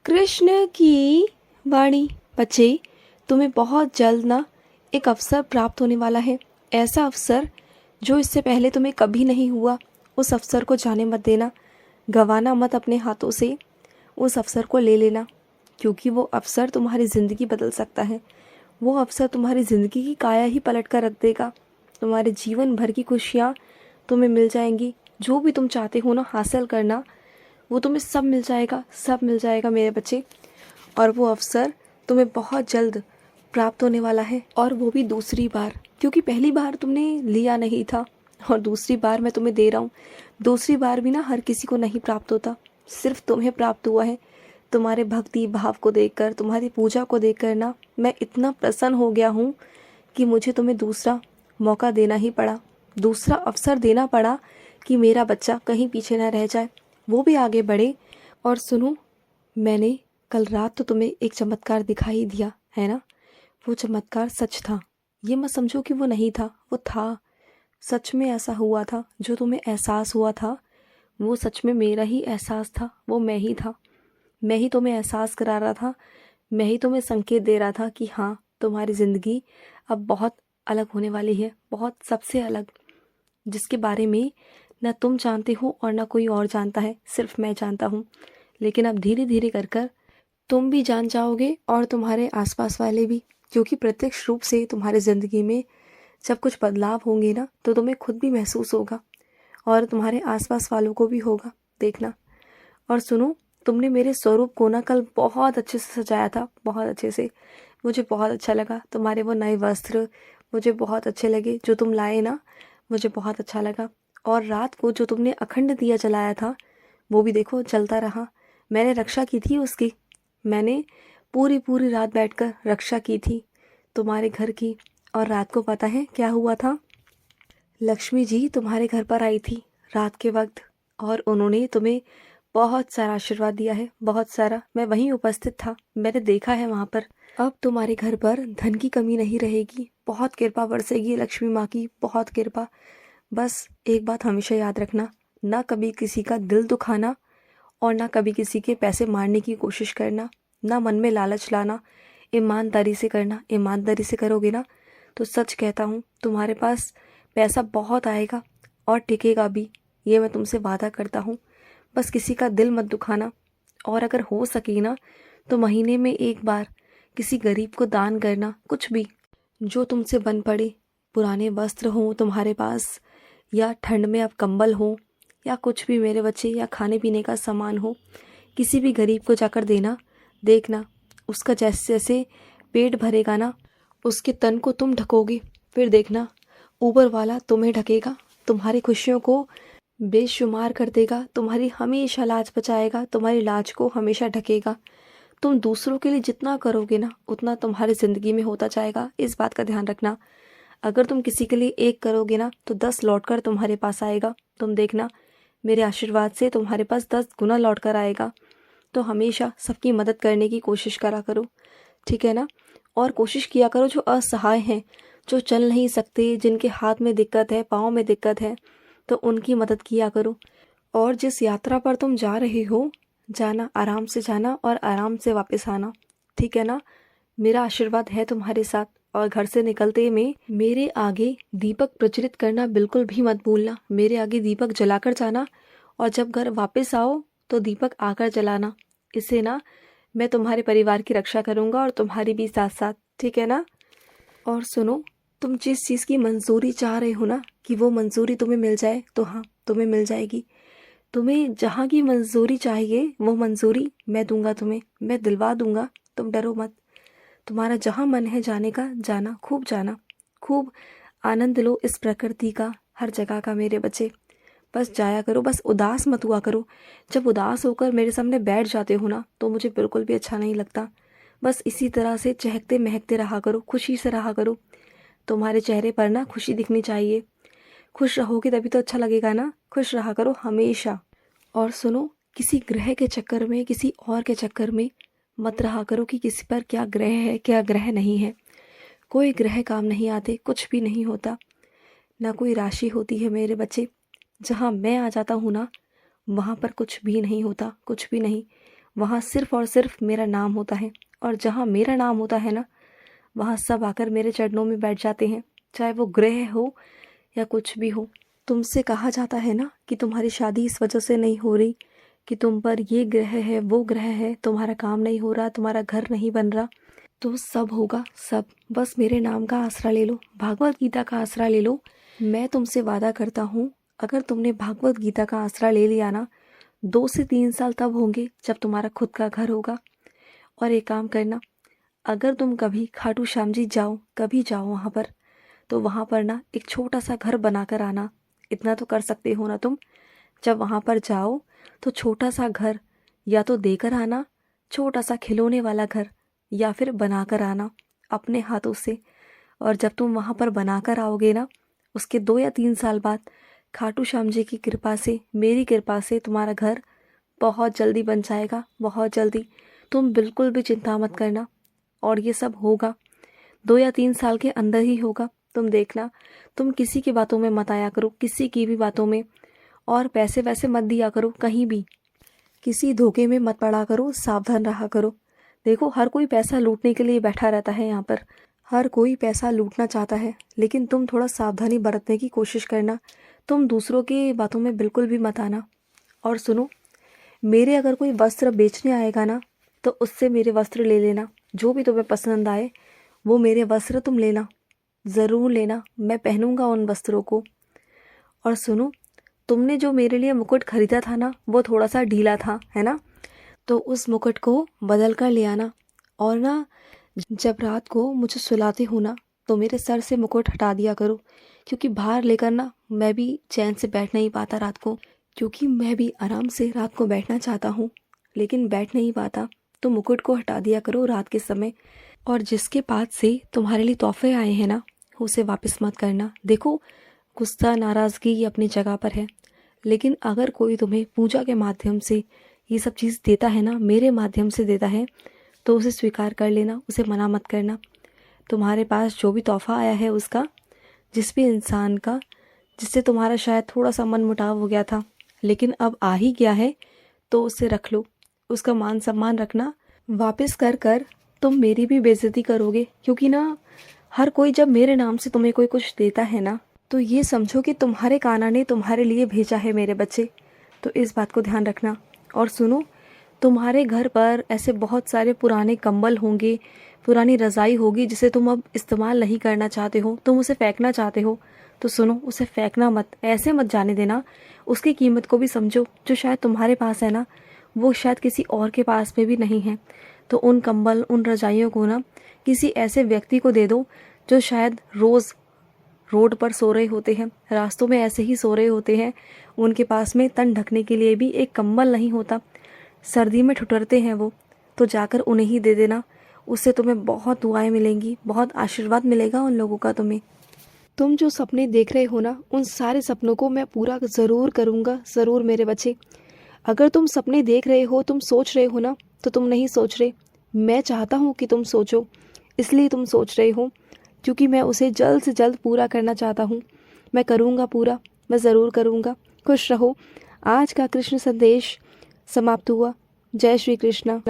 कृष्ण की वाणी। बच्चे, तुम्हें बहुत जल्द ना एक अवसर प्राप्त होने वाला है। ऐसा अवसर जो इससे पहले तुम्हें कभी नहीं हुआ। उस अवसर को जाने मत देना, गंवाना मत अपने हाथों से। उस अवसर को ले लेना, क्योंकि वो अवसर तुम्हारी ज़िंदगी बदल सकता है। वो अवसर तुम्हारी ज़िंदगी की काया ही पलट कर रख देगा। तुम्हारे जीवन भर की खुशियाँ तुम्हें मिल जाएंगी। जो भी तुम चाहते हो ना हासिल करना, वो तुम्हें सब मिल जाएगा, सब मिल जाएगा मेरे बच्चे। और वो अवसर तुम्हें बहुत जल्द प्राप्त होने वाला है, और वो भी दूसरी बार, क्योंकि पहली बार तुमने लिया नहीं था और दूसरी बार मैं तुम्हें दे रहा हूँ। दूसरी बार भी ना हर किसी को नहीं प्राप्त होता, सिर्फ तुम्हें प्राप्त हुआ है। तुम्हारे भक्ति भाव को देखकर, तुम्हारी पूजा को देखकर ना मैं इतना प्रसन्न हो गया हूँ कि मुझे तुम्हें दूसरा मौका देना ही पड़ा, दूसरा अवसर देना पड़ा कि मेरा बच्चा कहीं पीछे ना रह जाए, वो भी आगे बढ़े। और सुनो, मैंने कल रात तो तुम्हें एक चमत्कार दिखाई दिया है ना। वो चमत्कार सच था, ये मत समझो कि वो नहीं था, वो था। सच में ऐसा हुआ था। जो तुम्हें एहसास हुआ था वो सच में मेरा ही एहसास था, वो मैं ही था। मैं ही तुम्हें एहसास करा रहा था, मैं ही तुम्हें संकेत दे रहा था कि हाँ, तुम्हारी ज़िंदगी अब बहुत अलग होने वाली है, बहुत सबसे अलग, जिसके बारे में न तुम जानते हो और न कोई और जानता है, सिर्फ मैं जानता हूँ। लेकिन अब धीरे धीरे कर कर तुम भी जान जाओगे और तुम्हारे आसपास वाले भी, क्योंकि प्रत्यक्ष रूप से तुम्हारी ज़िंदगी में जब कुछ बदलाव होंगे ना तो तुम्हें खुद भी महसूस होगा और तुम्हारे आसपास वालों को भी होगा, देखना। और सुनो, तुमने मेरे स्वरूप को ना कल बहुत अच्छे से सजाया था, बहुत अच्छे से। मुझे बहुत अच्छा लगा। तुम्हारे वो नए वस्त्र मुझे बहुत अच्छे लगे जो तुम लाए ना, मुझे बहुत अच्छा लगा। और रात को जो तुमने अखंड दिया जलाया था वो भी देखो जलता रहा। मैंने रक्षा की थी उसकी, मैंने पूरी पूरी रात बैठकर रक्षा की थी तुम्हारे घर की। और रात को पता है क्या हुआ था? लक्ष्मी जी तुम्हारे घर पर आई थी रात के वक्त, और उन्होंने तुम्हें बहुत सारा आशीर्वाद दिया है, बहुत सारा। मैं वहीं उपस्थित था, मैंने देखा है वहाँ पर। अब तुम्हारे घर पर धन की कमी नहीं रहेगी, बहुत कृपा बरसेगी लक्ष्मी माँ की, बहुत कृपा। बस एक बात हमेशा याद रखना, ना कभी किसी का दिल दुखाना और ना कभी किसी के पैसे मारने की कोशिश करना, ना मन में लालच लाना। ईमानदारी से करना, ईमानदारी से करोगे ना तो सच कहता हूँ तुम्हारे पास पैसा बहुत आएगा और टिकेगा भी, ये मैं तुमसे वादा करता हूँ। बस किसी का दिल मत दुखाना, और अगर हो सके ना तो महीने में एक बार किसी गरीब को दान करना, कुछ भी जो तुमसे बन पड़े। पुराने वस्त्र हों तुम्हारे पास, या ठंड में अब कंबल हो, या कुछ भी मेरे बच्चे, या खाने पीने का सामान हो, किसी भी गरीब को जाकर देना। देखना, उसका जैसे जैसे पेट भरेगा ना, उसके तन को तुम ढकोगे, फिर देखना ऊपर वाला तुम्हें ढकेगा, तुम्हारी खुशियों को बेशुमार कर देगा, तुम्हारी हमेशा लाज बचाएगा, तुम्हारी लाज को हमेशा ढकेगा। तुम दूसरों के लिए जितना करोगे ना उतना तुम्हारी ज़िंदगी में होता जाएगा, इस बात का ध्यान रखना। अगर तुम किसी के लिए एक करोगे ना तो 10 लौट कर तुम्हारे पास आएगा। तुम देखना, मेरे आशीर्वाद से तुम्हारे पास 10 गुना लौट कर आएगा। तो हमेशा सबकी मदद करने की कोशिश करा करो, ठीक है ना। और कोशिश किया करो जो असहाय हैं, जो चल नहीं सकते, जिनके हाथ में दिक्कत है, पाँव में दिक्कत है, तो उनकी मदद किया करो। और जिस यात्रा पर तुम जा रहे हो, जाना आराम से जाना और आराम से वापस आना, ठीक है ना। मेरा आशीर्वाद है तुम्हारे साथ। और घर से निकलते में मेरे आगे दीपक प्रज्वलित करना बिल्कुल भी मत भूलना, मेरे आगे दीपक जलाकर जाना। और जब घर वापस आओ तो दीपक आकर जलाना। इससे ना मैं तुम्हारे परिवार की रक्षा करूँगा और तुम्हारी भी साथ साथ, ठीक है ना। और सुनो, तुम जिस चीज़ की मंजूरी चाह रहे हो ना कि वो मंजूरी तुम्हें मिल जाए, तो हाँ, तुम्हें मिल जाएगी। तुम्हें जहाँ की मंजूरी चाहिए वो मंजूरी मैं दूंगा, तुम्हें मैं दिलवा दूंगा। तुम डरो मत। तुम्हारा जहाँ मन है जाने का, जाना, खूब आनंद लो इस प्रकृति का, हर जगह का मेरे बच्चे। बस जाया करो, बस उदास मत हुआ करो। जब उदास होकर मेरे सामने बैठ जाते हो ना तो मुझे बिल्कुल भी अच्छा नहीं लगता। बस इसी तरह से चहकते महकते रहा करो, खुशी से रहा करो। तुम्हारे चेहरे पर ना खुशी दिखनी चाहिए। खुश रहोगे तभी तो अच्छा लगेगा ना, खुश रहा करो हमेशा। और सुनो, किसी ग्रह के चक्कर में, किसी और के चक्कर में मत रहा करो कि किसी पर क्या ग्रह है क्या ग्रह नहीं है। कोई ग्रह काम नहीं आते, कुछ भी नहीं होता, ना कोई राशि होती है मेरे बच्चे। जहाँ मैं आ जाता हूँ ना वहाँ पर कुछ भी नहीं होता, कुछ भी नहीं। वहाँ सिर्फ़ और सिर्फ मेरा नाम होता है, और जहाँ मेरा नाम होता है ना, वहाँ सब आकर मेरे चरणों में बैठ जाते हैं, चाहे वो ग्रह हो या कुछ भी हो। तुमसे कहा जाता है ना कि तुम्हारी शादी इस वजह से नहीं हो रही कि तुम पर ये ग्रह है, वो ग्रह है, तुम्हारा काम नहीं हो रहा, तुम्हारा घर नहीं बन रहा। तो सब होगा, सब। बस मेरे नाम का आसरा ले लो, भागवत गीता का आसरा ले लो। मैं तुमसे वादा करता हूँ, अगर तुमने भागवत गीता का आसरा ले लिया ना, 2 से 3 साल तब होंगे जब तुम्हारा खुद का घर होगा। और एक काम करना, अगर तुम कभी खाटू श्याम जी जाओ, कभी जाओ वहाँ पर, तो वहाँ पर ना एक छोटा सा घर बना कर आना। इतना तो कर सकते हो ना तुम? जब वहाँ पर जाओ तो छोटा सा घर या तो देकर आना, छोटा सा खिलौने वाला घर, या फिर बना कर आना अपने हाथों से। और जब तुम वहाँ पर बना कर आओगे ना, उसके 2 या 3 साल बाद खाटू श्याम जी की कृपा से, मेरी कृपा से तुम्हारा घर बहुत जल्दी बन जाएगा, बहुत जल्दी। तुम बिल्कुल भी चिंता मत करना। और ये सब होगा 2 या 3 साल के अंदर ही होगा, तुम देखना। तुम किसी की बातों में मत आया करो, किसी की भी बातों में। और पैसे वैसे मत दिया करो कहीं भी, किसी धोखे में मत पड़ा करो, सावधान रहा करो। देखो, हर कोई पैसा लूटने के लिए बैठा रहता है यहाँ पर, हर कोई पैसा लूटना चाहता है, लेकिन तुम थोड़ा सावधानी बरतने की कोशिश करना। तुम दूसरों की बातों में बिल्कुल भी मत आना। और सुनो, मेरे अगर कोई वस्त्र बेचने आएगा ना, तो उससे मेरे वस्त्र ले लेना। जो भी तुम्हें पसंद आए वो मेरे वस्त्र तुम लेना, ज़रूर लेना। मैं पहनूंगा उन वस्त्रों को। और सुनो, तुमने जो मेरे लिए मुकुट खरीदा था ना, वो थोड़ा सा ढीला था, है ना? तो उस मुकुट को बदल कर ले आना। और ना, जब रात को मुझे सुलाते हो ना, तो मेरे सर से मुकुट हटा दिया करो, क्योंकि बाहर लेकर ना मैं भी चैन से बैठ नहीं पाता रात को, क्योंकि मैं भी आराम से रात को बैठना चाहता हूँ, लेकिन बैठ नहीं पाता। तो मुकुट को हटा दिया करो रात के समय। और जिसके पास से तुम्हारे लिए तोहफे आए हैं ना, उसे वापस मत करना। देखो, गुस्सा नाराज़गी ये अपनी जगह पर है, लेकिन अगर कोई तुम्हें पूजा के माध्यम से ये सब चीज़ देता है ना, मेरे माध्यम से देता है, तो उसे स्वीकार कर लेना, उसे मना मत करना। तुम्हारे पास जो भी तोहफा आया है उसका, जिस भी इंसान का जिससे तुम्हारा शायद थोड़ा सा मन मुटाव हो गया था, लेकिन अब आ ही गया है, तो उसे रख लो, उसका मान सम्मान रखना। वापस कर कर तुम मेरी भी बेइज्जती करोगे, क्योंकि ना हर कोई जब मेरे नाम से तुम्हें कोई कुछ देता है ना, तो ये समझो कि तुम्हारे कान्हा ने तुम्हारे लिए भेजा है मेरे बच्चे। तो इस बात को ध्यान रखना। और सुनो, तुम्हारे घर पर ऐसे बहुत सारे पुराने कंबल होंगे, पुरानी रज़ाई होगी जिसे तुम अब इस्तेमाल नहीं करना चाहते हो, तुम उसे फेंकना चाहते हो। तो सुनो, उसे फेंकना मत, ऐसे मत जाने देना। उसकी कीमत को भी समझो। जो शायद तुम्हारे पास है ना, वो शायद किसी और के पास में भी नहीं है। तो उन कंबल, उन रजाइयों को ना किसी ऐसे व्यक्ति को दे दो जो शायद रोज़ रोड पर सो रहे होते हैं, रास्तों में ऐसे ही सो रहे होते हैं। उनके पास में तन ढकने के लिए भी एक कंबल नहीं होता, सर्दी में ठुठुरते हैं वो। तो जाकर उन्हें ही दे देना। उससे तुम्हें बहुत दुआएं मिलेंगी, बहुत आशीर्वाद मिलेगा उन लोगों का तुम्हें। तुम जो सपने देख रहे हो ना, उन सारे सपनों को मैं पूरा ज़रूर करूँगा, ज़रूर मेरे बच्चे। अगर तुम सपने देख रहे हो, तुम सोच रहे हो ना, तो तुम नहीं सोच रहे। मैं चाहता हूँ कि तुम सोचो, इसलिए तुम सोच रहे हो, क्योंकि मैं उसे जल्द से जल्द पूरा करना चाहता हूँ। मैं करूँगा पूरा, मैं ज़रूर करूँगा। खुश रहो। आज का कृष्ण संदेश समाप्त हुआ। जय श्री कृष्ण।